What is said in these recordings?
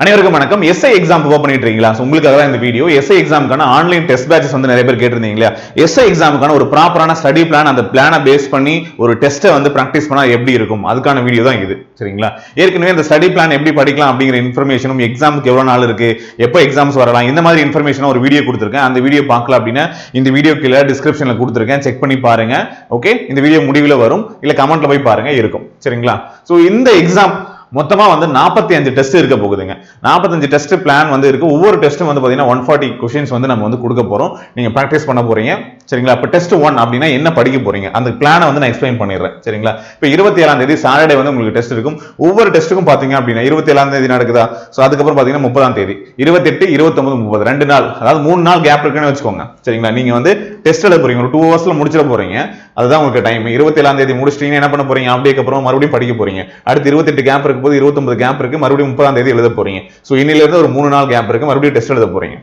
அனைவருக்கும் வணக்கம். SI exam prepare பண்ணிட்டு இருக்கீங்களா? உங்களுக்காக தான் இந்த வீடியோ. எஸ்ஐ எக்ஸாமுக்கான ஆன்லைன் டெஸ்ட் பேட்சஸ் வந்து நிறைய பேர் கேட்டிருந்தீங்க இல்லையா? எஸ்ஐ எக்ஸாமுக்கான ஒரு ப்ராப்பரான ஸ்டடி பிளான், அந்த பிளானை பேஸ் பண்ணி ஒரு டெஸ்ட்டை வந்து பிராக்டிஸ் பண்ணா எப்படி இருக்கும், அதுக்கான வீடியோ தான் இது. சரிங்களா? ஏற்கனவே இந்த ஸ்டடி பிளான் எப்படி படிக்கலாம் அப்படிங்கிற இன்ஃபர்மேஷனும், எக்ஸாமுக்கு எவ்வளவு நாள் இருக்கு, எப்போ எக்ஸாம்ஸ் வரலாம், இந்த மாதிரி இன்ஃபர்மேஷன் ஒரு வீடியோ கொடுத்துருக்கேன். அந்த வீடியோ பார்க்கல அப்படின்னா இந்த வீடியோ கீழே டிஸ்கிரிப்ஷன்ல கொடுத்துருக்கேன், செக் பண்ணி பாருங்க. ஓகே, இந்த வீடியோ முடிவில் வரும், இல்ல கமெண்ட்ல போய் பாருங்க, இருக்கும். சரிங்களா? சோ இந்த எக்ஸாம் மொத்தமா வந்து 45 டெஸ்ட் இருக்க போகுதுங்க. 45 டெஸ்ட் பிளான் வந்து இருக்கு. ஒவ்வொரு டெஸ்ட்டும் வந்து பாத்தீங்கன்னா 140 क्वेश्चंस வந்து நம்ம வந்து கொடுக்க போறோம். நீங்க பிராக்டிஸ் பண்ண போறீங்க. சரிங்களா? இப்ப டெஸ்ட் 1 அப்படினா என்ன படிக்க போறீங்க, அந்த பிளானை வந்து நான் எக்ஸ்பிளைன் பண்ணிடுறேன். சரிங்களா? இப்ப 27ஆம் தேதி சாட்டர்டே வந்து உங்களுக்கு டெஸ்ட் இருக்கும். ஒவ்வொரு டெஸ்ட்டுக்கும் பாத்தீங்க அப்படினா 27ஆம் தேதி நடக்குதா, சோ அதுக்கு அப்புறம் பாத்தீங்கன்னா 30ஆம் தேதி, 28, 29, 30 2 நாள், அதாவது 3 நாள் கேப் இருக்குன்னு வெச்சுக்கோங்க. சரிங்களா? நீங்க வந்து டெஸ்ட் எழுத போறீங்க, ஒரு 2 ஹவர்ஸ்ல முடிச்சிட போறீங்க. அதுதான் உங்களுக்கு டைம். 27ஆம் தேதி முடிச்சிட்டீங்கன்னா என்ன பண்ண போறீங்க, அப்படியே அப்புறம் மறுபடியும் படிக்க போறீங்க. அடுத்து 28 கேப் இருக்கு போது 29 கேப் இருக்கு, மறுபடியும் 30ஆம் தேதி எழுத போறீங்க. சோ இன்னில இருந்து ஒரு 3 நாள் கேப் இருக்கு, மறுபடியும் டெஸ்ட் எழுத போறீங்க.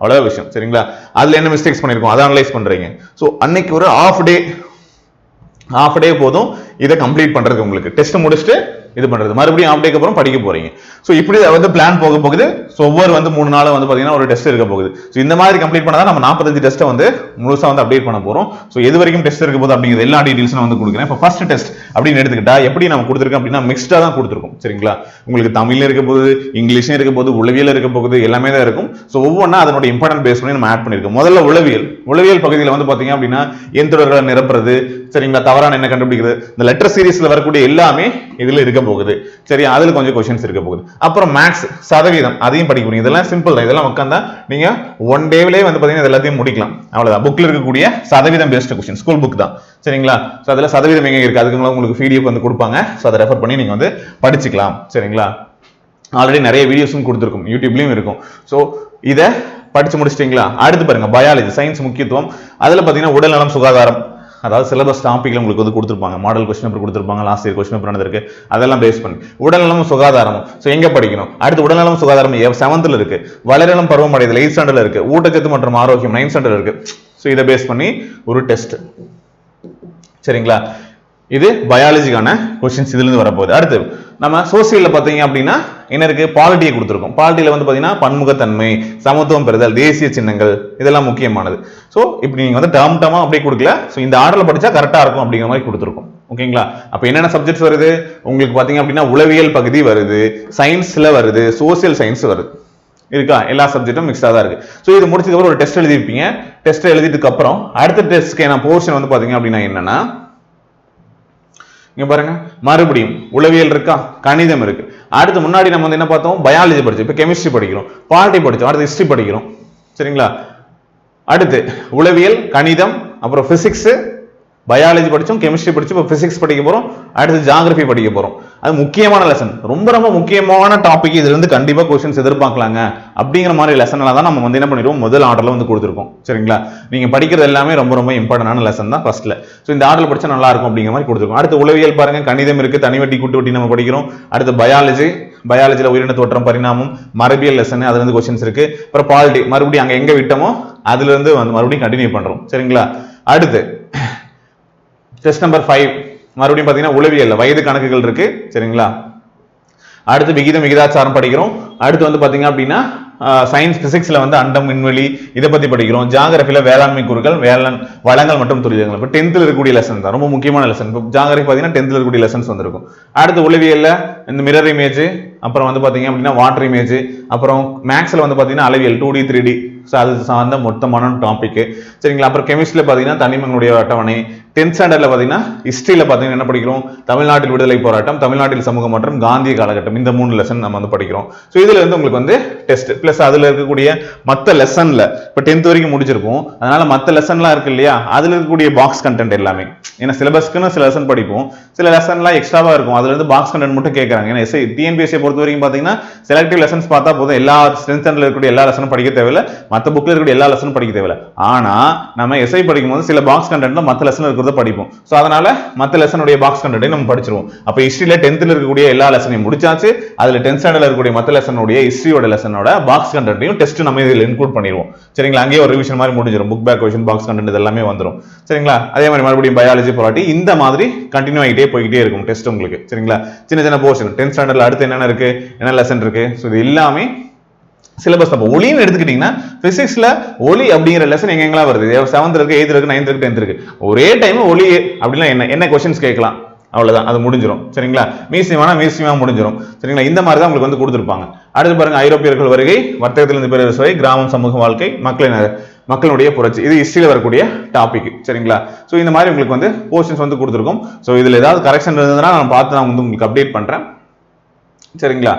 அவ்வளவு விஷயம். சரிங்களா? அதுல என்ன மிஸ்டேக்ஸ் பண்ணிருக்கோம் அதை அனலைஸ் பண்றீங்க. சோ அன்னைக்கு ஒரு half day போதும் இதை கம்ப்ளீட் பண்றதுக்கு. உங்களுக்கு டெஸ்ட் முடிச்சுட்டு இது பண்றது, மறுபடியும் half டேக்கு அப்புறம் படிக்க போறீங்க. சோ இப்படி வந்து பிளான் போக போகுது. சோ ஒவ்வொரு வந்து 3 நாள் வந்து பாத்தீங்கன்னா ஒரு டெஸ்ட் இருக்க போகுது. சோ இந்த மாதிரி கம்ப்ளீட் பண்ணா நம்ம 45 டெஸ்ட் வந்து முழுசா வந்து அப்டேட் பண்ண போறோம். சோ எது வரைக்கும் டெஸ்ட் இருக்க போகுது அப்படிங்கிற எல்லா டீடைல்ஸும் நான் வந்து கொடுக்குறேன். இப்போ ஃபர்ஸ்ட் டெஸ்ட் அப்படின்னு எடுத்துக்கிட்டா எப்படி நம்ம கொடுத்துருக்கோம் அப்படின்னா மிக்ஸ்டா தான் கொடுத்துருக்கோம். சரிங்களா? உங்களுக்கு தமிழ்ல இருக்க போகுது, இங்கிலீஷ்ல இருக்க போகுது, உளவியல் இருக்க போகுது, எல்லாமே தான் இருக்கும். சோ ஒவ்வொன்றா அதனோட இம்பார்ட்டன்ட் பேஸ் பண்ணி நம்ம ஆட் பண்ணிருக்கோம். முதல்ல உளவியல் பகுதியில் வந்து பாத்தீங்க அப்படின்னா எந்தொடர்களை நிரப்புறது, சரிங்களா, தவறான என்ன கண்டுபிடிக்கிறது, இந்த லெட்டர் சீரிஸ்ல வரக்கூடிய எல்லாமே இதுல இருக்க போகுது. சரி, அதுல கொஞ்சம் क्वेश्चंस இருக்க போகுது. அப்புறம் மேக்ஸ் சதவீதம், அதையும் படிக்க போறீங்க. இதெல்லாம் சிம்பிள் தான். இதெல்லாம் உட்கார்ந்தா நீங்க ஒன் டேவிலே வந்து பாத்தீங்கன்னா எல்லாத்தையும் முடிக்கலாம். அவ்வளவுதான். புக்ல இருக்கக்கூடிய சதவீதம் பேஸ்ட் क्वेश्चन, ஸ்கூல் புக் தான். சரிங்களா? சோ அதுல சதவீதம் எங்க இருக்கு, அதுக்கு உங்களுக்கு PDF வந்து கொடுப்பாங்க. சோ அதை ரெஃபர் பண்ணி நீங்க வந்து படிச்சுக்கலாம். சரிங்களா? ஆல்ரெடி நிறைய வீடியோஸும் கொடுத்துருக்கும், யூடியூப்லயும் இருக்கும். சோ இத படிச்சு முடிச்சிட்டீங்களா? அடுத்து பாருங்க பயாலஜி, சயின்ஸ் முக்கியத்துவம். அதுல பாத்தீங்கன்னா உடல் நலம் சுகாதாரம், அதாவது சிலபஸ் டாபிக்ல உங்களுக்கு வந்து கொடுத்துருப்பாங்க, மாடல் क्वेश्चन பேப்பர் கொடுத்துருப்பாங்க, லாஸ்ட் இயர் क्वेश्चन பேப்பர் நடந்திருக்கு, அதெல்லாம் பேஸ் பண்ணி உடல்நலம் சுகாதாரம். சோ எங்க படிக்கணும், அடுத்து உடல்நலம் சுகாதாரம் 7th இருக்கு, வளரினம் பருவம் அடைதல் 8th ஸ்டாண்டர்ட்ல இருக்கு, ஊட்டச்சத்து மற்றும் ஆரோக்கியம் 9th ஸ்டாண்டர்ட்ல இருக்கு. சோ இத பேஸ் பண்ணி ஒரு டெஸ்ட். சரிங்களா? இது பயாலஜிக்கான क्वेश्चंस இதுல இருந்து வரப்போகுது. அடுத்து நம்ம சோசியல்ல பாத்தீங்க அப்படின்னா என்ன இருக்கு, பாலிட்டியை கொடுத்துருக்கோம். பாலிட்டியில வந்து பாத்தீங்கன்னா பன்முகத்தன்மை, சமத்துவம் பெறுதல், தேசிய சின்னங்கள், இதெல்லாம் முக்கியமானது. சோ இப்படி நீங்க வந்து டேர்மா அப்படியே கொடுக்கல. சோ இந்த ஆர்டர்ல படிச்சா கரெக்டா இருக்கும் அப்படிங்கிற மாதிரி கொடுத்துருக்கோம். ஓகேங்களா? அப்ப என்னென்ன சப்ஜெக்ட்ஸ் வருது உங்களுக்கு பாத்தீங்க அப்படின்னா உளவியல் பகுதி வருது, சயின்ஸ்ல வருது, சோசியல் சயின்ஸ் வருது. இருக்கா? எல்லா சப்ஜெக்டும் மிக்ஸா தான் இருக்கு. சோ இது முடிச்சதுக்கு அப்புறம் ஒரு டெஸ்ட் எழுதிருப்பீங்க. டெஸ்ட் எழுதிட்டு அப்புறம் அடுத்த டெஸ்ட்க்கான போர்ஷன் வந்து பாத்தீங்க அப்படின்னா என்னன்னா, இங்க பாருங்க, மறுபடியும் உளவியல் இருக்கா, கணிதம் இருக்கு. அடுத்து முன்னாடி நம்ம வந்து என்ன பார்த்தோம், பயாலஜி படிச்சோம், இப்ப கெமிஸ்ட்ரி படிக்கிறோம், பாலிட்டி படிச்சோம், அடுத்து ஹிஸ்டரி படிக்கிறோம். சரிங்களா? அடுத்து உளவியல், கணிதம், அப்புறம் பிசிக்ஸ், பயாலஜி படிச்சோம், கெமிஸ்ட்ரி படிச்சோம், இப்போ பிசிக்ஸ் படிக்க போறோம், அடுத்து ஜியோகிராஃபி படிக்க போறோம். அது முக்கியமான லெசன், ரொம்ப ரொம்ப முக்கியமான டாபிக். இதுல இருந்து கண்டிப்பா क्वेश्चंस எதிர்பார்க்கலாங்க அப்படிங்கிற மாதிரி லெசன்ல தான் நம்ம வந்து என்ன பண்ணிடுவோம், முதல் ஆர்டர்ல வந்து கொடுத்துருக்கோம். சரிங்களா? நீங்க படிக்கிறது எல்லாமே ரொம்ப ரொம்ப இம்பார்ட்டன்டான லெசன் தான் ஃபர்ஸ்ட்ல. சோ இந்த ஆர்டர்ல படிச்சா நல்லா இருக்கும் அப்படிங்கிற மாதிரி கொடுத்துருக்கோம். அடுத்து உளவியல் பாருங்க, கணிதம் இருக்கு, தனிவட்டி கூட்டுவட்டி நம்ம படிக்கிறோம். அடுத்து பயாலஜில உயிரின தோற்றம், பரிணாமம், மரபியல் லெசன், அதுல இருந்து क्वेश्चंस இருக்கு. அப்புறம் பாலிட்டி மறுபடியும் அங்க எங்க விட்டோமோ அதுல இருந்து வந்து மறுபடியும் கண்டினியூ பண்றோம். சரிங்களா? அடுத்து டெஸ்ட் நம்பர் 5 மறுபடியும் பாத்தீங்கன்னா உளவியல்ல வயது கணக்குகள் இருக்கு. சரிங்களா? அடுத்து விகிதாச்சாரம் படிக்கிறோம். அடுத்து வந்து பாத்தீங்க அப்படின்னா சயின்ஸ் பிசிக்ஸ்ல வந்து அண்டம், விண்வெளி, இதை பத்தி படிக்கிறோம். ஜியோகிராஃபில வேளாண்மை கூறுகள், வளங்கள் மற்றும் துரிதங்கள். இப்போ 10th இருக்கக்கூடிய லெசன் தான், ரொம்ப முக்கியமான லெசன். இப்போ ஜியோகிராஃபி பாத்தீங்கன்னா 10th இருக்கக்கூடிய லெசன்ஸ் வந்திருக்கும். அடுத்து உளவியல்ல இந்த மிரர் இமேஜ், அப்புறம் வந்து பாத்தீங்க அப்படின்னா வாட்டர் இமேஜ், அப்புறம் மேக்ஸ்ல வந்து பாத்தீங்கன்னா அளவியல் 2D 3D, அது சார்ந்த மொத்தமான டாபிக். சரிங்களா? அப்புறம் கெமிஸ்ட்ரியில பாத்தீங்கன்னா தனிமங்களுடைய அட்டவணை. 10th ஸ்டாண்டர்ட்ல பாத்தீங்கன்னா ஹிஸ்டரியில பாத்தீங்கன்னா என்ன படிக்கிறோம், தமிழ்நாட்டில் விடுதலை போராட்டம், தமிழ்நாட்டில் சமூக மாற்றம், காந்திய காலகட்டம், இந்த 3 லெசன் நம்ம வந்து படிக்கிறோம். சோ இதுல இருந்து உங்களுக்கு வந்து டெஸ்ட் பிளஸ் அதுல இருக்கக்கூடிய மத்த லெசன்ல இப்ப 10th வரைக்கும் முடிச்சிருப்போம். அதனால மத்த லெசன்லாம் இருக்கு இல்லையா, அதுல இருக்கக்கூடிய பாக்ஸ் கண்டென்ட் எல்லாமே, ஏன்னா சிலபஸ்க்குன்னு சில லெசன் படிப்போம், சில லெசன்லாம் எக்ஸ்ட்ராவா இருக்கும், அதுல இருந்து பாக்ஸ் கண்டென்ட் மட்டும் கேட்கறாங்க. ஏன்னா TNPSC பொறுத்த வரைக்கும் பாத்தீங்கன்னா செலக்டிவ் லெசன்ஸ் பார்த்தா போதும், எல்லா ஸ்ட்ரென்த் ஸ்டாண்டர்ட்ல இருக்கக்கூடிய எல்லா லெசனும் படிக்க தேவையில்லை, மத்த புக்ல இருக்கக்கூடிய எல்லா லெசனும் படிக்க தேவையில்லை. ஆனா நம்ம எஸ்ஐ படிக்கும் போது சில பாக்ஸ் கண்டென்ட்ல மத்த லெசன் இருக்கிறத படிப்போம். சோ அதனால மத்த லெசனுடைய பாக்ஸ் கண்டென்ட்டை நம்ம படிச்சிருவோம். அப்ப ஹிஸ்டரியில 10th இருக்கக்கூடிய எல்லா லெசனையும் முடிச்சாச்சு. அதுல 10th ஸ்டாண்டர்ட்ல இருக்கக்கூடிய மத்த லெசனுடைய ஹிஸ்டரியோட லெசனோட பாக்ஸ் கண்டென்ட்டையும் டெஸ்ட் நம்ம இதில் இன்க்ளூட் பண்ணிடுவோம். சரிங்களா, அங்கேயே ஒரு ரிவிஷன் மாதிரி முடிஞ்சிடும். Book back question, box content இது எல்லாமே வந்துடும். சரிங்களா, அதே மாதிரி மறுபடியும் பயாலஜி, பொலிட்டி இந்த மாதிரி கண்டினியூ ஆகிட்டே போய்கிட்டே இருக்கும் டெஸ்ட் உங்களுக்கு. சரிங்களா, சின்ன சின்ன போர்ஷன் 10th ஸ்டாண்டர்ட்ல அடுத்து என்னென்ன இருக்கு, என்ன லெசன் இருக்கு, ஸோ இது எல்லாமே சிலபஸ். அப்போ ஒலின்னு எடுத்துக்கிட்டீங்கன்னா பிசிக்ஸ்ல ஒலி அப்படிங்கிற லெசன் எங்கெங்கெல்லாம் வருது, 7th இருக்கு, 8th இருக்கு, 9th இருக்கு, 10th இருக்கு. ஒரே டைம் ஒலி அப்படின்னா என்ன கொஸ்டின்ஸ் கேட்கலாம், அவ்வளவுதான், அது முடிஞ்சிடும். சரிங்களா, மியூசியமா முடிஞ்சிடும். சரிங்களா, இந்த மாதிரி தான் உங்களுக்கு வந்து கொடுத்துருப்பாங்க. அடுத்து பாருங்க, ஐரோப்பியர்கள் வருகை, வர்த்தகத்திலிருந்து பேரரசு வரை, கிராமம், சமூக வாழ்க்கை, மக்களுடைய புரட்சி, இது ஹிஸ்டரியில வரக்கூடிய டாபிக். சரிங்களா, ஸோ இந்த மாதிரி உங்களுக்கு வந்து போர்ஷன்ஸ் வந்து கொடுத்துருக்கோம். ஸோ இதுல ஏதாவது கரெக்ஷன் இருந்ததுன்னா நான் பார்த்து நான் வந்து உங்களுக்கு அப்டேட் பண்றேன். சரிங்களா,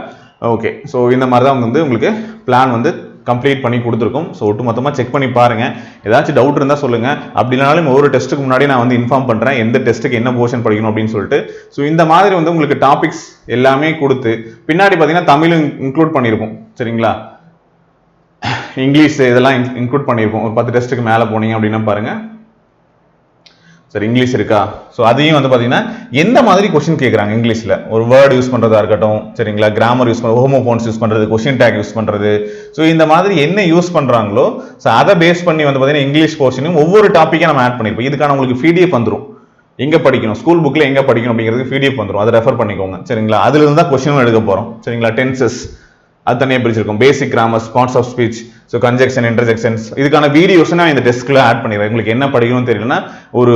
ஓகே. ஸோ இந்த மாதிரி தான் வந்து உங்களுக்கு பிளான் வந்து கம்ப்ளீட் பண்ணி கொடுத்துருக்கோம். ஸோ ஒட்டு மொத்தமாக செக் பண்ணி பாருங்க. ஏதாச்சும் டவுட் இருந்தால் சொல்லுங்க. அப்படி இல்லைனாலும் ஒவ்வொரு டெஸ்ட்டுக்கு முன்னாடி நான் வந்து இன்ஃபார்ம் பண்ணுறேன் எந்த டெஸ்ட்டுக்கு என்ன போர்ஷன் படிக்கணும் அப்படின்னு சொல்லிட்டு. ஸோ இந்த மாதிரி வந்து உங்களுக்கு டாபிக்ஸ் எல்லாமே கொடுத்து பின்னாடி பார்த்தீங்கன்னா தமிழும் இன்க்ளூட் பண்ணியிருப்போம். சரிங்களா, இங்கிலீஷ் இதெல்லாம் இன்க்ளூட் பண்ணியிருப்போம். ஒரு 10 டெஸ்ட்டுக்கு மேலே போனீங்க அப்படின்னா பாருங்க. சரி, இங்கிலீஷ் இருக்கா? ஸோ அதையும் வந்து பார்த்தீங்கன்னா எந்த மாதிரி கொஸ்டின் கேட்குறாங்க இங்கிலீஷில், ஒரு வேர்டு யூஸ் பண்ணுறதா இருக்கட்டும். சரிங்களா, கிராமர் யூஸ் பண்ணுறது, ஹோமோஃபோன்ஸ் யூஸ் பண்ணுறது, கொஸ்டின் டேக் யூஸ் பண்ணுறது. ஸோ இந்த மாதிரி என்ன யூஸ் பண்ணுறாங்களோ ஸோ அதை பேஸ் பண்ணி வந்து பார்த்தீங்கன்னா இங்கிலீஷ் போர்ஷனும் ஒவ்வொரு டாப்பிக்காக நம்ம ஆட் பண்ணியிருப்போம். இதுக்கான உங்களுக்கு பிடிஎஃப் வந்துடும். எங்கே படிக்கணும், ஸ்கூல் புக்கில் எங்கே படிக்கணும் அப்படிங்கிறது பிடிஎஃப் வந்துடும். அதை ரெஃபர் பண்ணிக்கோங்க. சரிங்களா, அதுல இருந்தால் கொஸ்டினும் எடுக்க போகிறோம். சரிங்களா, டென்சஸ் அது தனியாக பிரிச்சிருக்கும், basic grammar, parts of speech, so conjunction, interjections, இதுக்கான வீடியோஸ் நான் இந்த டெஸ்க்ல ஆட் பண்ணிடுறேன். உங்களுக்கு என்ன படிக்கணும்னு தெரியலன்னா ஒரு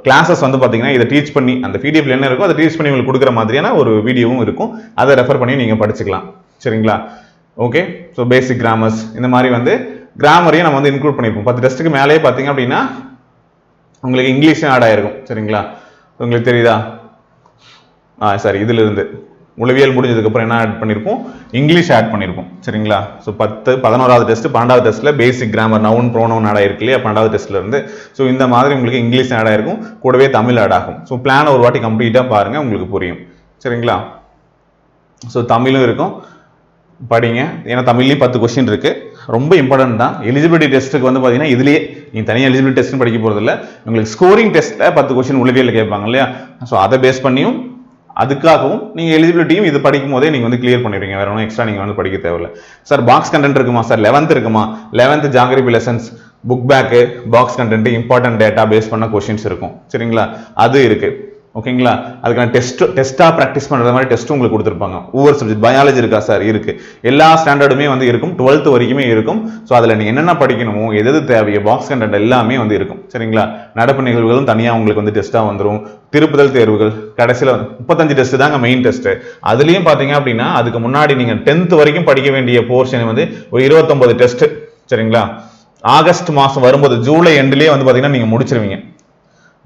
கிளாஸஸ் வந்து பார்த்தீங்கன்னா இதை டீச் பண்ணி அந்த பிடிஎஃப்ல என்ன இருக்கோ அதை டீச் பண்ணி உங்களுக்கு கொடுக்குற மாதிரியான ஒரு வீடியோவும் இருக்கும். அதை ரெஃபர் பண்ணி நீங்கள் படிச்சுக்கலாம். சரிங்களா, ஓகே. ஸோ பேசிக் கிராமர்ஸ் இந்த மாதிரி வந்து கிராமரையும் நம்ம வந்து இன்க்ளூட் பண்ணியிருப்போம். 10 டெஸ்ட்டுக்கு மேலேயே பார்த்தீங்க அப்படின்னா உங்களுக்கு இங்கிலீஷும் ஆட் ஆயிருக்கும். சரிங்களா, உங்களுக்கு தெரியுதா? சாரி, இதுல இருந்து உளவியல் முடிஞ்சதுக்கு அப்புறம் என்ன ஆட் பண்ணிருப்போம், இங்கிலீஷ் ஆட் பண்ணிருப்போம். சரிங்களா, ஸோ 10, 11வது டெஸ்ட், 12வது டெஸ்ட்ல basic grammar, noun, pronoun add ஆயிருக்கு இல்லையா 12வது டெஸ்ட்ல இருந்து. ஸோ இந்த மாதிரி உங்களுக்கு இங்கிலீஷ் ஆட் ஆயிருக்கும், கூடவே தமிழ் ஆட் ஆகும். ஸோ பிளான் ஒரு வாட்டி கம்ப்ளீட்டா பாருங்க, உங்களுக்கு புரியும். சரிங்களா, ஸோ தமிழும் இருக்கும், படிங்க. ஏன்னா தமிழ்லேயும் 10 கொஸ்டின் இருக்கு, ரொம்ப இம்பார்ட்டன்ட் தான். எலிஜிபிலிட்டி டெஸ்ட்டுக்கு வந்து பார்த்தீங்கன்னா இதுலேயே நீங்க தனியாக எலிஜிபிலிட்டி டெஸ்ட் படிக்க போறது இல்லை, உங்களுக்கு ஸ்கோரிங் டெஸ்ட்ல 10 கொஸ்டின் உளவியல் கேட்பாங்க இல்லையா. ஸோ அதை பேஸ் பண்ணியும் அதுக்காகவும் நீங்க எலிஜிபிலிட்டியும் இது படிக்கும் போதே நீங்க வந்து கிளியர் பண்ணிடுவீங்க. வேற ஒன்றும் எக்ஸ்ட்ரா நீங்க வந்து படிக்க தேவையில்லை. சார் பாக்ஸ் கண்டென்ட் இருக்குமா சார், 11th இருக்குமா, 11th geography lessons, book back, box content, important data base பண்ண கொஸ்டின்ஸ் இருக்கும். சரிங்களா, அது இருக்கு. ஓகேங்களா, அதுக்கான டெஸ்டா பிராக்டிஸ் பண்ற மாதிரி டெஸ்ட் உங்களுக்கு கொடுத்துருப்பாங்க. ஒவ்வொரு சப்ஜெக்ட், பயாலஜி இருக்கா சார், இருக்கு. எல்லா ஸ்டாண்டர்டுமே வந்து இருக்கும், 12th வரைக்குமே இருக்கும். ஸோ அதில் நீங்க என்னென்ன படிக்கணுமோ, எது தேவையோ, பாக்ஸ் கண்டென்ட் எல்லாமே வந்து இருக்கும். சரிங்களா, நடப்பு நிகழ்வுகளும் தனியாக உங்களுக்கு வந்து டெஸ்டா வந்துடும். திருப்புதல் தேர்வுகள் கடைசியில் 35 டெஸ்ட் தாங்க மெயின் டெஸ்ட். அதுலயும் பாத்தீங்க அப்படின்னா அதுக்கு முன்னாடி நீங்க 10th வரைக்கும் படிக்க வேண்டிய போர்ஷன் வந்து ஒரு 29 டெஸ்ட். சரிங்களா, ஆகஸ்ட் மாசம் வரும்போது ஜூலை எண்ட்லயே வந்து பாத்தீங்கன்னா நீங்க முடிச்சிருவீங்க.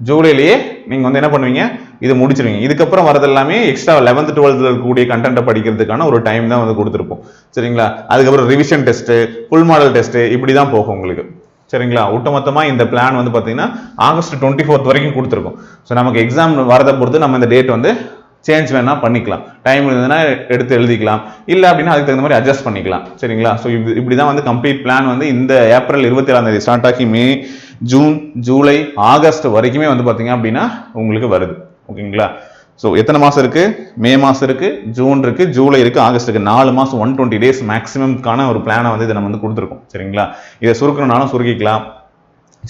ஜூலைலயே நீங்க வந்து என்ன பண்ணுவீங்க, இது முடிச்சிருவீங்க. இதுக்கப்புறம் வரது எல்லாமே எக்ஸ்ட்ரா 11th 12th இருக்கக்கூடிய கண்டென்ட்டை படிக்கிறதுக்கான ஒரு டைம் தான் வந்து கொடுத்துருப்போம். சரிங்களா, அதுக்கப்புறம் revision test, full model test, இப்படிதான் போகும் உங்களுக்கு. சரிங்களா, ஒட்டுமொத்தமா இந்த பிளான் வந்து பாத்தீங்கன்னா ஆகஸ்ட் 24th வரைக்கும் கொடுத்துருக்கோம். ஸோ நமக்கு எக்ஸாம் வரதை பொறுத்து நம்ம இந்த டேட் வந்து சேஞ்ச் வேணா பண்ணிக்கலாம். டைம் இருந்ததுன்னா எடுத்து எழுதிக்கலாம், இல்லை அப்படின்னா அதுக்கு தகுந்த மாதிரி அட்ஜஸ்ட் பண்ணிக்கலாம். சரிங்களா, ஸோ இப்படிதான் வந்து கம்ப்ளீட் பிளான் வந்து இந்த ஏப்ரல் 27 ஸ்டார்ட் ஆகி மே, ஜூன், ஜூலை, ஆகஸ்ட் வரைக்குமே வந்து பாத்தீங்க அப்படின்னா உங்களுக்கு வருது. ஓகேங்களா, ஸோ எத்தனை மாசம் இருக்கு, மே மாசம் இருக்கு, ஜூன் இருக்கு, ஜூலை இருக்கு, ஆகஸ்ட் இருக்கு. 4 மாசம் 120 days மேக்ஸிமம்கான ஒரு பிளானை வந்து இதை நம்ம வந்து கொடுத்துருக்கோம். சரிங்களா, இதை சுருக்கணும்னாலும் சுருக்கிக்கலாம்.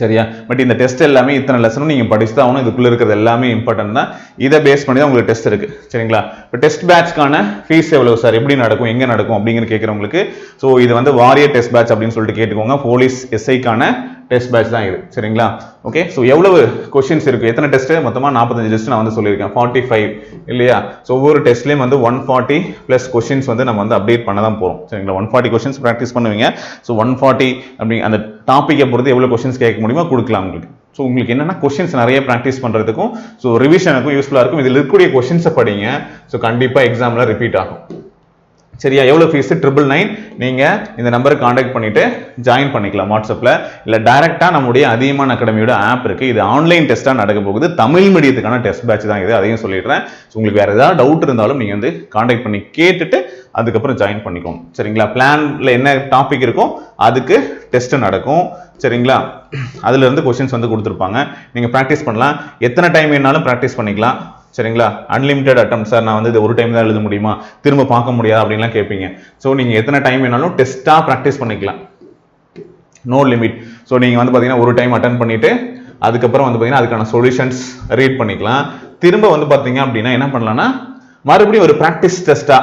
சரியா, பட் இந்த டெஸ்ட் எல்லாமே இத்தனை லெசனும் நீங்க படிச்சு தான் ஆகணும். இதுக்குள்ள இருக்கிறது எல்லாமே இம்பார்ட்டன்ட் தான். இதை பேஸ் பண்ணி தான் உங்களுக்கு டெஸ்ட் இருக்கு. சரிங்களா, இப்போ டெஸ்ட் பேட்ச்க்கான ஃபீஸ் எவ்வளவு சார், எப்படி நடக்கும், எங்க நடக்கும் அப்படிங்கிற கேட்கறவங்களுக்கு ஸோ இது வந்து வாரியர் டெஸ்ட் பேட்ச் அப்படின்னு சொல்லிட்டு கேட்டுக்கோங்க. போலீஸ் எஸ்ஐக்கான டெஸ்ட் பேட்ச் தான் இது. சரிங்களா, ஓகே. ஸோ எவ்வளவு கொஸ்டின்ஸ் இருக்கு, எத்தனை டெஸ்ட், மொத்தமா 45 டெஸ்ட் நான் வந்து சொல்லியிருக்கேன், 45 இல்லையா. ஸோ ஒவ்வொரு டெஸ்ட்லயும் வந்து 140 பிளஸ் கொஸ்டின்ஸ் வந்து நம்ம வந்து அப்டேட் பண்ண தான் போறோம். சரிங்களா, 140 கொஸ்டின்ஸ் ப்ராக்டிஸ் பண்ணுவீங்க. ஸோ 140 அப்படி அந்த டாப்பிக்கை பொறுத்து எவ்வளவு கொஸ்டின்ஸ் கேட்க முடியுமோ கொடுக்கலாம் உங்களுக்கு. ஸோ உங்களுக்கு என்னன்னா கொஸ்டின்ஸ் நிறைய ப்ராக்டிஸ் பண்றதுக்கும் ஸோ ரிவிஷனுக்கும் யூஸ்ஃபுல்லா இருக்கும். இதில் இருக்கக்கூடிய கொஸ்டின்ஸை படிங்க. ஸோ கண்டிப்பா எக்ஸாம்ல ரிப்பீட் ஆகும். சரியா, எவ்வளவு ஃபீஸ், 999. நீங்க இந்த நம்பருக்கு கான்டாக்ட் பண்ணிட்டு ஜாயின் பண்ணிக்கலாம் வாட்ஸ்அப்ல, இல்ல டைரக்டா நம்முடைய அதியமான் அகாடமியோட ஆப் இருக்கு. இது ஆன்லைன் டெஸ்டா நடக்க போகுது. தமிழ் மீடியத்துக்கான டெஸ்ட் பேட்ச் தான் இது, அதையும் சொல்லிடுறேன். உங்களுக்கு வேற ஏதாவது டவுட் இருந்தாலும் நீங்க வந்து கான்டாக்ட் பண்ணி கேட்டுட்டு அதுக்கப்புறம் ஜாயின் பண்ணிக்கோங்க. சரிங்களா, பிளான்ல என்ன டாபிக் இருக்கோ அதுக்கு டெஸ்ட் நடக்கும். சரிங்களா, அதுல இருந்து கொஸ்டின்ஸ் வந்து கொடுத்துருப்பாங்க, நீங்க ப்ராக்டிஸ் பண்ணலாம். எத்தனை டைம் வேணாலும் ப்ராக்டிஸ் பண்ணிக்கலாம். சரிங்களா? அன்லிமிட்டட் அட்டம் சார், நான் வந்து இது ஒரு டைம் தான் எழுத முடியுமா, திரும்ப பார்க்க முடியாது அப்படின்லாம் கேட்பீங்க. ஸோ நீங்கள் எத்தனை டைம் வேணாலும் டெஸ்ட்டாக ப்ராக்டிஸ் பண்ணிக்கலாம், நோ லிமிட். ஸோ நீங்கள் வந்து பார்த்தீங்கன்னா ஒரு டைம் அட்டன் பண்ணிட்டு அதுக்கப்புறம் வந்து பார்த்தீங்கன்னா அதுக்கான சொல்யூஷன்ஸ் ரீட் பண்ணிக்கலாம். திரும்ப வந்து பார்த்தீங்க அப்படின்னா என்ன பண்ணலாம்னா மறுபடியும் ஒரு ப்ராக்டிஸ் டெஸ்ட்டா,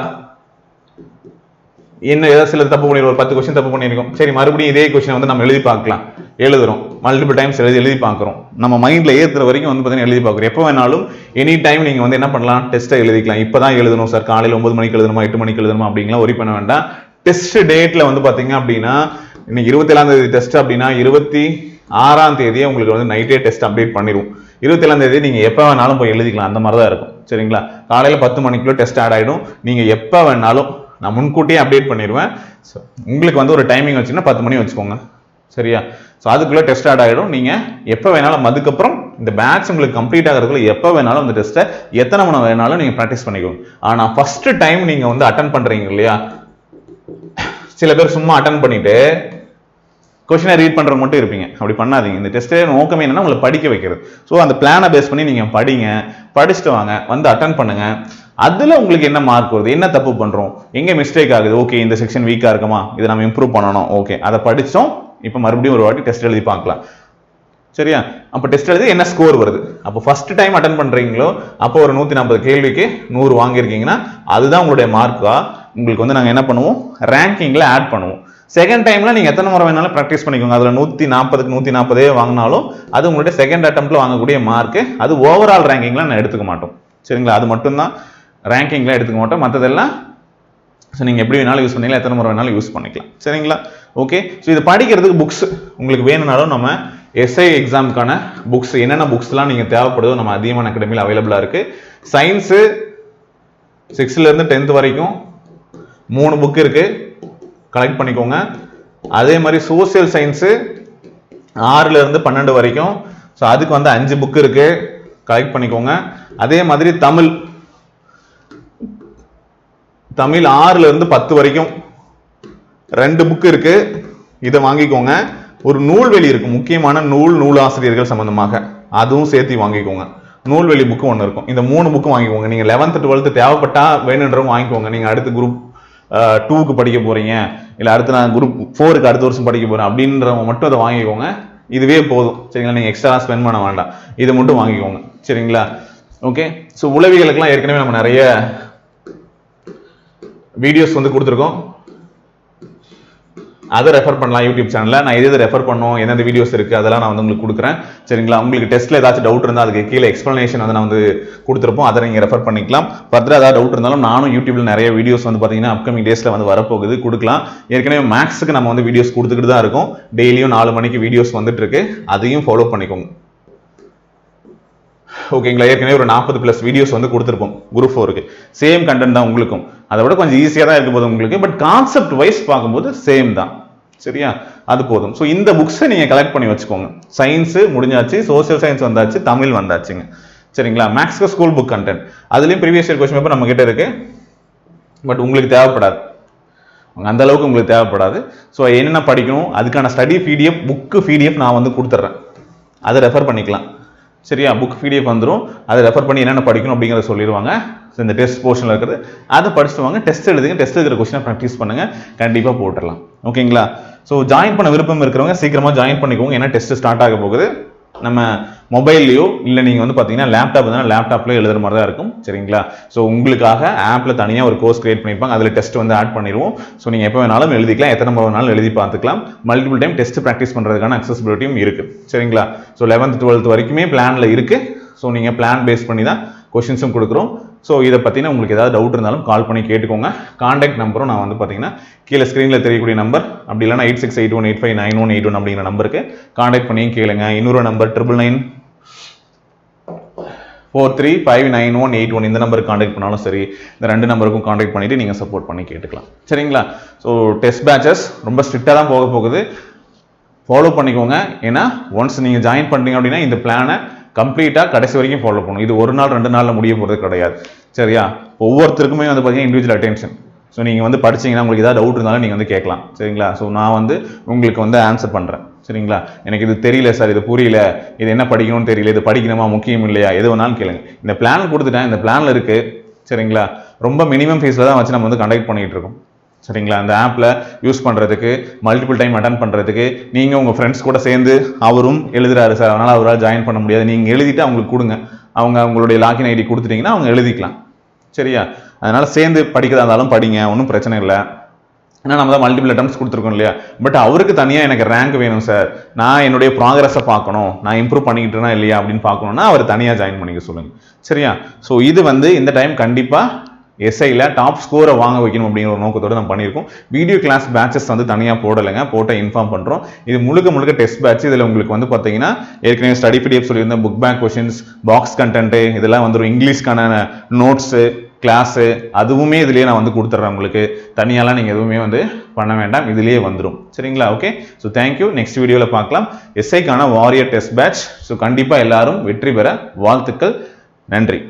என்ன ஏதாவது சில தப்பு பண்ணிருக்கோம், ஒரு 10 கொஸ்டின் தப்பு பண்ணியிருக்கோம், சரி மறுபடியும் இதே கொஸ்டின் வந்து நம்ம எழுதி பார்க்கலாம், எழுதுறோம், மல்டிபிள் டைம்ஸ் எழுதி பார்க்குறோம், நம்ம மைண்ட்ல ஏற்றுற வரைக்கும் வந்து பார்த்தீங்கன்னா எழுதி பார்க்குறோம். எப்போ வேணாலும் எனி டைம் நீங்கள் வந்து என்ன பண்ணலாம், டெஸ்ட்டை எழுதிக்கலாம். இப்போ தான் எழுதணும் சார், காலையில் 9 மணிக்கு எழுதணுமா 8 மணிக்கு எழுதணுமா அப்படிங்கலாம் ஒரி பண்ண வேண்டாம். டெஸ்ட் டேட்ல வந்து பார்த்தீங்க அப்படின்னா இன்னைக்கு 27ஆம் தேதி டெஸ்ட் அப்படின்னா 26ஆம் தேதியே உங்களுக்கு வந்து நைட்டே டெஸ்ட் அப்டேட் பண்ணிடுவோம். 27ஆம் தேதி நீங்கள் எப்போ வேணாலும் போய் எழுதிக்கலாம், அந்த மாதிரி தான் இருக்கும். சரிங்களா? காலையில் 10 மணிக்குள்ள டெஸ்ட் ஆட் ஆகிடும். நீங்கள் எப்போ வேணாலும், நான் முன்கூட்டியே அப்டேட் பண்ணிடுவேன். ஸோ உங்களுக்கு வந்து ஒரு டைமிங் வச்சுன்னா 10 மணி வச்சுக்கோங்க, சரியா? ஸோ அதுக்குள்ளே டெஸ்ட் ஆட் ஆகிடும். நீங்கள் எப்போ வேணாலும், அதுக்கப்புறம் இந்த பேட்ச் உங்களுக்கு கம்ப்ளீட் ஆகிறதுக்குள்ள எப்போ வேணாலும் அந்த டெஸ்ட்டை எத்தனை மணி வேணாலும் நீங்கள் ப்ராக்டிஸ் பண்ணிக்கோங்க. ஆனால் ஃபர்ஸ்ட் டைம் நீங்கள் வந்து அட்டன் பண்ணுறீங்க இல்லையா, சில பேர் சும்மா அட்டன் பண்ணிட்டு கொஸ்டினை ரீட் பண்றது மட்டும் இருப்பீங்க. அப்படி பண்ணாதீங்க. இந்த டெஸ்ட் நோக்கமே என்னன்னா உங்களை படிக்க வைக்கிறது. ஸோ அந்த பிளானை பேஸ் பண்ணி நீங்க படிங்க, படிச்சுட்டு வாங்க, வந்து அட்டன் பண்ணுங்க. அதுல உங்களுக்கு என்ன மார்க் வருது, என்ன தப்பு பண்றோம், எங்க மிஸ்டேக் ஆகுது, ஓகே இந்த செக்ஷன் வீக்கா இருக்குமா, இதை நம்ம இம்ப்ரூவ் பண்ணணும், ஓகே அதை படிச்சோம், இப்போ மறுபடியும் ஒரு வாட்டி டெஸ்ட் எழுதி பார்க்கலாம், சரியா? அப்போ டெஸ்ட் எழுதி என்ன ஸ்கோர் வருது, அப்போ ஃபர்ஸ்ட் டைம் அட்டன் பண்றீங்களோ அப்போ ஒரு 140 கேள்விக்கு 100 வாங்கியிருக்கீங்கன்னா அதுதான் உங்களுடைய மார்க்கா. உங்களுக்கு வந்து நாங்கள் என்ன பண்ணுவோம், ரேங்கிங்ல ஆட் பண்ணுவோம். செகண்ட் டைம்ல நீங்க எத்தனை முறை வேணாலும் ப்ராக்டிஸ் பண்ணிக்கோங்க. அதுல 140க்கு 140 வாங்கினாலும் அது உங்களுடைய செகண்ட் அட்டெம்ப்ட்ல வாங்கக்கூடிய மார்க். அது ஓவரால் ரேங்கிங்ல நான் எடுத்துக்க மாட்டோம், சரிங்களா? அது மட்டும் தான் ரேங்கிங்ல எடுத்துக்க மாட்டோம். மற்றதெல்லாம் நீங்க எப்படி வேணாலும் யூஸ் பண்ணிக்கலாம், எத்தனை முறை வேணாலும் யூஸ் பண்ணிக்கலாம், சரிங்களா? ஓகே. ஸோ இது படிக்கிறதுக்கு புக்ஸ் உங்களுக்கு வேணும்னாலும் நம்ம எஸ்ஐ எக்ஸாமுக்கான புக்ஸ், என்னென்ன புக்ஸ்லாம் நீங்க தேவைப்படுதோ நம்ம அதிகமான அகாடமியில் அவைலபிளா இருக்கு. சயின்ஸு 6ல இருந்து 10th வரைக்கும் 3 புக் இருக்கு, கலெக்ட் பண்ணிக்கோங்க. அதே மாதிரி சோசியல் சயின்ஸு 6ல இருந்து 12 வரைக்கும், ஸோ அதுக்கு வந்து 5 புக் இருக்கு, கலெக்ட் பண்ணிக்கோங்க. அதே மாதிரி தமிழ் 6ல இருந்து 10 வரைக்கும் 2 புக் இருக்கு, இதை வாங்கிக்கோங்க. ஒரு நூல்வெளி இருக்கு, முக்கியமான நூலாசிரியர்கள் சம்பந்தமாக, அதுவும் சேர்த்து வாங்கிக்கோங்க. நூல்வெளி புக்கு ஒன்று இருக்கும். இந்த 3 புக்கு வாங்கிக்கோங்க. நீங்க 11th 12th தேவைப்பட்டா வேணுன்றவங்க வாங்கிக்கோங்க. நீங்க அடுத்து குரூப் 2க்கு படிக்க போறீங்க, இல்ல அடுத்து நான் குரூப் 4க்கு அடுத்த வருஷம் படிக்க போறேன் அப்படின்றவங்க மட்டும் அதை வாங்கிக்கோங்க. இதுவே போதும், சரிங்களா? நீங்க எக்ஸ்ட்ரா ஸ்பெண்ட் பண்ண வேண்டாம், இதை மட்டும் வாங்கிக்கோங்க, சரிங்களா? ஓகே. ஸோ உளவியலுக்குலாம் ஏற்கனவே நம்ம நிறைய வீடியோஸ் வந்து கொடுத்துருக்கோம், அதை ரெஃபர் பண்ணலாம் யூடியூப் சேனல்ல. நான் எது ரெஃபர் பண்ணோம், எந்தெந்த வீடியோஸ் இருக்கு அதெல்லாம் நான் வந்து உங்களுக்கு கொடுக்குறேன், சரிங்களா? உங்களுக்கு டெஸ்ட்ல ஏதாச்சும் டவுட் இருந்தால் அதுக்கு கீழே எக்ஸ்பிளனேஷன் வந்து நான் வந்து கொடுத்துருப்போம், அதை நீங்க ரெஃபர் பண்ணிக்கலாம். ஃபர்தரா ஏதாவது டவுட் இருந்தாலும் நானும் யூடியூப்ல நிறைய வீடியோஸ் வந்து பாத்தீங்கன்னா அப்கமிங் டேஸ்ல வந்து வரப்போகுது, கொடுக்கலாம். ஏற்கனவே மேக்ஸுக்கு நம்ம வந்து வீடியோஸ் கொடுத்துக்கிட்டு தான் இருக்கோம். டெய்லியும் 4 மணிக்கு வீடியோஸ் வந்துட்டு இருக்கு, அதையும் ஃபாலோ பண்ணிக்கோங்க, ஓகேங்களா? ஏற்கனவே ஒரு 40+ வீடியோஸ் வந்து கொடுத்துருப்போம் குரூப் 4க்கு. சேம் கண்டென்ட் தான் உங்களுக்கும், அதை விட கொஞ்சம் ஈஸியாக தான் இருக்க போது உங்களுக்கு, பட் கான்செப்ட் வைஸ் பார்க்கும்போது சேம் தான், சரியா? அது போதும். ஸோ இந்த புக்ஸை நீங்க கலெக்ட் பண்ணி வச்சுக்கோங்க. சயின்ஸ் முடிஞ்சாச்சு, சோசியல் சயின்ஸ் வந்தாச்சு, தமிழ் வந்தாச்சுங்க, சரிங்களா? மேக்ஸ்க்கு ஸ்கூல் புக் கண்டென்ட், அதுலயும் ப்ரீவியஸ் இயர் கொஸ்டின் பேப்பர் நம்ம கிட்ட இருக்கு, பட் உங்களுக்கு தேவைப்படாது, அந்த அளவுக்கு உங்களுக்கு தேவைப்படாது. ஸோ என்னென்ன படிக்கணும் அதுக்கான ஸ்டடி PDF, புக்கு PDF நான் வந்து கொடுத்துட்றேன், அதை ரெஃபர் பண்ணிக்கலாம், சரியா? புக் PDF வந்துடும், அதை ரெஃபர் பண்ணி என்னென்ன படிக்கணும் அப்படிங்கிறத சொல்லிடுவாங்க. இந்த டெஸ்ட் போர்ஷன்ல இருக்கிறது அதை படிச்சுட்டு வாங்க, டெஸ்ட் எழுதுங்க, டெஸ்ட் இருக்கிற கொஸ்டினை ப்ராக்டிஸ் பண்ணுங்க, கண்டிப்பா போட்டுடலாம், ஓகேங்களா? ஸோ ஜாயின் பண்ண விருப்பம் இருக்கிறவங்க சீக்கிரமா ஜாயின் பண்ணிக்கோங்க, ஏன்னா டெஸ்ட் ஸ்டார்ட் ஆக போகுது. நம்ம மொபைல்லையோ இல்லை நீங்கள் வந்து பார்த்தீங்கன்னா லேப்டாப் தான், லேப்டாப்லேயே எழுதுற மாதிரி தான் இருக்கும், சரிங்களா? ஸோ உங்களுக்காக ஆப்பில் தனியாக ஒரு கோர்ஸ் கிரியேட் பண்ணியிருப்பாங்க, அதில் டெஸ்ட் வந்து ஆட் பண்ணிடுவோம். ஸோ நீங்கள் எப்போ வேணாலும் எழுதிக்கலாம், எத்தனை முறை வேணாலும் எழுதி பார்த்துக்கலாம். மல்டிபிள் டைம் டெஸ்ட் ப்ராக்டிஸ் பண்ணுறதுக்கான அக்சசிபிலிட்டியும் இருக்குது, சரிங்களா? ஸோ 11th 12th வரைக்குமே பிளானில் இருக்குது. ஸோ நீங்கள் பிளான் பேஸ் பண்ணி தான் கொஷின்ஸும் கொடுக்குறோம். ஸோ இதை பற்றின உங்களுக்கு ஏதாவது டவுட் இருந்தாலும் கால் பண்ணி கேட்டுக்கோங்க. கான்டாக்ட் நம்பரும் நான் வந்து பார்த்தீங்கன்னா கீழே ஸ்க்ரீனில் தெரியக்கூடிய நம்பர், அப்படி இல்லைனா 8681859181 அப்படிங்கிற நம்பருக்கு கான்டாக்ட் பண்ணியும் கேளுங்க. இன்னொரு நம்பர் 999943599181, இந்த நம்பருக்கு கான்டாக்ட் பண்ணாலும் சரி, இந்த 2 நம்பருக்கும் கான்டாக்ட் பண்ணிட்டு நீங்கள் சப்போர்ட் பண்ணி கேட்டுக்கலாம், சரிங்களா? ஸோ டெஸ்ட் பேட்சஸ் ரொம்ப ஸ்ட்ரிக்டாக தான் போக போகுது, ஃபாலோ பண்ணிக்கோங்க. ஏன்னா ஒன்ஸ் நீங்கள் ஜாயின் பண்ணிட்டீங்க அப்படின்னா இந்த பிளானை கம்ப்ளீட்டாக கடைசி வரைக்கும் ஃபாலோ பண்ணணும். இது 1 நாள் 2 நாளில் முடிய போகிறது கிடையாது, சரியா? ஒவ்வொருத்தருக்குமே வந்து பார்த்தீங்கன்னா இண்டிவிஜுவல் அட்டென்ஷன். ஸோ நீங்கள் வந்து படிச்சீங்கன்னா உங்களுக்கு ஏதாவது டவுட் இருந்தாலும் நீங்கள் வந்து கேட்கலாம், சரிங்களா? ஸோ நான் வந்து உங்களுக்கு வந்து ஆன்சர் பண்ணுறேன். சரிங்களா? எனக்கு இது தெரியல சார், இது புரியல, இது என்ன படிக்கணும்னு தெரியல, இது படிக்கணுமா முக்கியம் இல்லையா, எது வேணாலும் கேளுங்க. இந்த பிளான் கொடுத்துட்டேன், இந்த பிளான்ல இருக்கு. சரிங்களா? ரொம்ப மினிமம் ஃபீஸ்ல தான் வச்சு நம்ம வந்து கண்டக்ட் பண்ணிட்டு இருக்கோம். சரிங்களா? அந்த ஆப்ல யூஸ் பண்றதுக்கு, மல்டிபிள் டைம் அட்டன் பண்றதுக்கு, நீங்க உங்க ஃப்ரெண்ட்ஸ் கூட சேர்ந்து அவரும் எழுதுறாரு சார், அதனால அவரால் ஜாயின் பண்ண முடியாது, நீங்க எழுதிட்டு அவங்களுக்கு கொடுங்க. அவங்க அவங்களுடைய லாகின் ஐடி கொடுத்துட்டீங்கன்னா அவங்க எழுதிக்கலாம். சரியா? அதனால சேர்ந்து படிக்கிறதா இருந்தாலும் படிங்க, ஒன்றும் பிரச்சனை இல்லை. ஏன்னா நம்ம தான் மல்டிபிள் அட்டம்ஸ் கொடுத்துருக்கோம் இல்லையா? பட் அவருக்கு தனியாக எனக்கு ரேங்க் வேணும் சார், நான் என்னுடைய ப்ராக்ரஸை பார்க்கணும், நான் இம்ப்ரூவ் பண்ணிக்கிட்டேனா இல்லையா அப்படின்னு பார்க்கணும்னா அவர் தனியாக ஜாயின் பண்ணிக்க சொல்லுங்க. சரியா? ஸோ இது வந்து இந்த டைம் கண்டிப்பாக எஸ்ஐல டாப் ஸ்கோரை வாங்க வைக்கணும் அப்படிங்கிற ஒரு நோக்கத்தோடு நம்ம பண்ணியிருக்கோம். வீடியோ கிளாஸ் பேட்சஸ் வந்து தனியாக போடலைங்க, போட்ட இன்ஃபார்ம் பண்ணுறோம். இது முழுக்க டெஸ்ட் பேட்ச். இதில் உங்களுக்கு வந்து பார்த்தீங்கன்னா ஏற்கனவே ஸ்டடி பிடிஎஃப் சொல்லியிருந்தேன், book back questions, box content இதெல்லாம் வந்துடும். இங்கிலீஷ்க்கான நோட்ஸு, கிளாஸு அதுவுமே இதுலேயே நான் வந்து கொடுத்துட்றேன் உங்களுக்கு. தனியாலாம் நீங்கள் எதுவுமே வந்து பண்ண வேண்டாம், இதுலேயே வந்துடும். சரிங்களா? Okay, so thank you. நெக்ஸ்ட் வீடியோவில் பார்க்கலாம். எஸ்ஐக்கான வாரியர் டெஸ்ட் பேட்ச். ஸோ கண்டிப்பாக எல்லாரும் வெற்றி பெற வாழ்த்துக்கள். நன்றி.